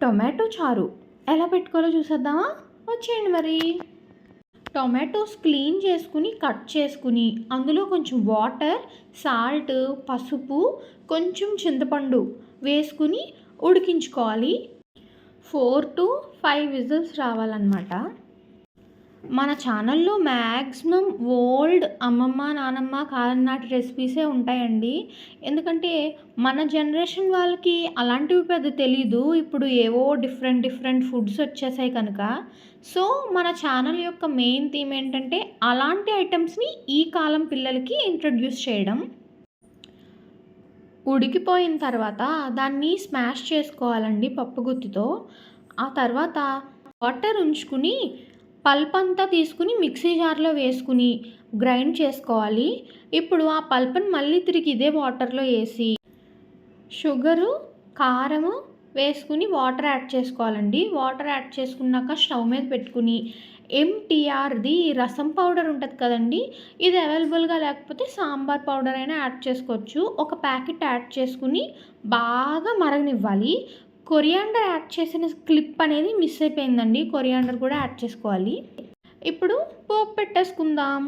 Tomato చారు ఎలా పెట్టుకోవాలో చూసేద్దామా? వచ్చేయండి మరి. టొమాటోస్ క్లీన్ చేసుకుని కట్ చేసుకుని అందులో కొంచెం వాటర్, సాల్ట్, పసుపు, కొంచెం చింతపండు వేసుకుని ఉడికించుకోవాలి. 4 to 5 విజిల్స్ రావాలన్నమాట. మన ఛానల్లో మ్యాక్సిమం ఓల్డ్ అమ్మమ్మ, నానమ్మ కాలం నాటి రెసిపీసే ఉంటాయండి. ఎందుకంటే మన జనరేషన్ వాళ్ళకి అలాంటివి పెద్ద తెలీదు. ఇప్పుడు ఏవో డిఫరెంట్ ఫుడ్స్ వచ్చేసాయి కనుక. సో మన ఛానల్ యొక్క మెయిన్ థీమ్ ఏంటంటే అలాంటి ఐటమ్స్ని ఈ కాలం పిల్లలకి ఇంట్రడ్యూస్ చేయడం. ఉడికిపోయిన తర్వాత దాన్ని స్మాష్ చేసుకోవాలండి పప్పుగుత్తితో. ఆ తర్వాత వాటర్ ఉంచుకుని పల్ప్ అంతా తీసుకుని మిక్సీ జార్లో వేసుకుని గ్రైండ్ చేసుకోవాలి. ఇప్పుడు ఆ పల్ప్ని మళ్ళీ తిరిగి ఇదే వాటర్లో వేసి షుగరు, కారము వేసుకుని వాటర్ యాడ్ చేసుకోవాలండి. వాటర్ యాడ్ చేసుకున్నాక స్టవ్ మీద పెట్టుకుని ఎంటీఆర్ది రసం పౌడర్ ఉంటుంది కదండి, ఇది అవైలబుల్గా లేకపోతే సాంబార్ పౌడర్ అయినా యాడ్ చేసుకోవచ్చు. ఒక ప్యాకెట్ యాడ్ చేసుకుని బాగా మరగనివ్వాలి. కొరియాండర్ యాడ్ చేసిన క్లిప్ అనేది మిస్ అయిపోయిందండి. కొరియాండర్ కూడా యాడ్ చేసుకోవాలి. ఇప్పుడు పోపు పెట్టేసుకుందాం.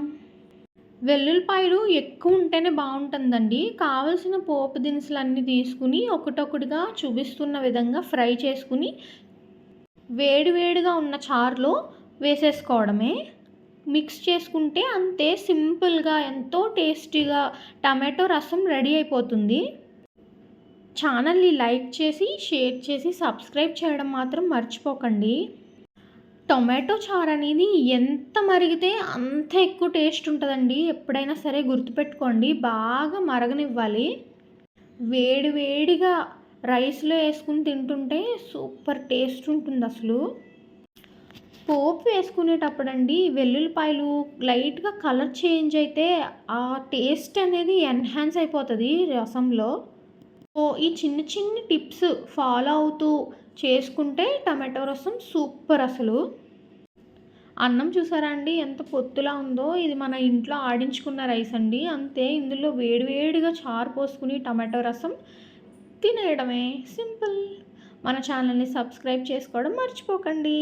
వెల్లుల్లిపాయలు ఎక్కువ ఉంటేనే బాగుంటుందండి. కావలసిన పోపు దినుసులన్నీ తీసుకుని ఒకటొకటిగా చూపిస్తున్న విధంగా ఫ్రై చేసుకుని వేడివేడిగా ఉన్న చారులో వేసేసుకోవడమే. మిక్స్ చేసుకుంటే అంతే సింపుల్గా ఎంతో టేస్టీగా టమాటో రసం రెడీ అయిపోతుంది. ఛానల్ని లైక్ చేసి, షేర్ చేసి, సబ్స్క్రైబ్ చేయడం మాత్రం మర్చిపోకండి. టొమాటో చారు అనేది ఎంత మరిగితే అంత ఎక్కువ టేస్ట్ ఉంటుందండి. ఎప్పుడైనా సరే గుర్తుపెట్టుకోండి, బాగా మరగనివ్వాలి. వేడివేడిగా రైస్లో వేసుకుని తింటుంటే సూపర్ టేస్ట్ ఉంటుంది అసలు. పోపు వేసుకునేటప్పుడు అండి వెల్లుల్లిపాయలు లైట్గా కలర్ చేంజ్ అయితే ఆ టేస్ట్ అనేది ఎన్హాన్స్ అయిపోతుంది రసంలో. ఈ చిన్న టిప్స్ ఫాలో అవుతూ చేసుకుంటే టమాటో రసం సూపర్ అసలు. అన్నం చూసారా అండి ఎంత పొత్తులా ఉందో? ఇది మన ఇంట్లో ఆడించుకున్న రైస్ అండి. అంతే, ఇందులో వేడివేడిగా చారు పోసుకుని టమాటో రసం తినేయడమే, సింపుల్. మన ఛానల్ని సబ్స్క్రైబ్ చేసుకోవడం మర్చిపోకండి.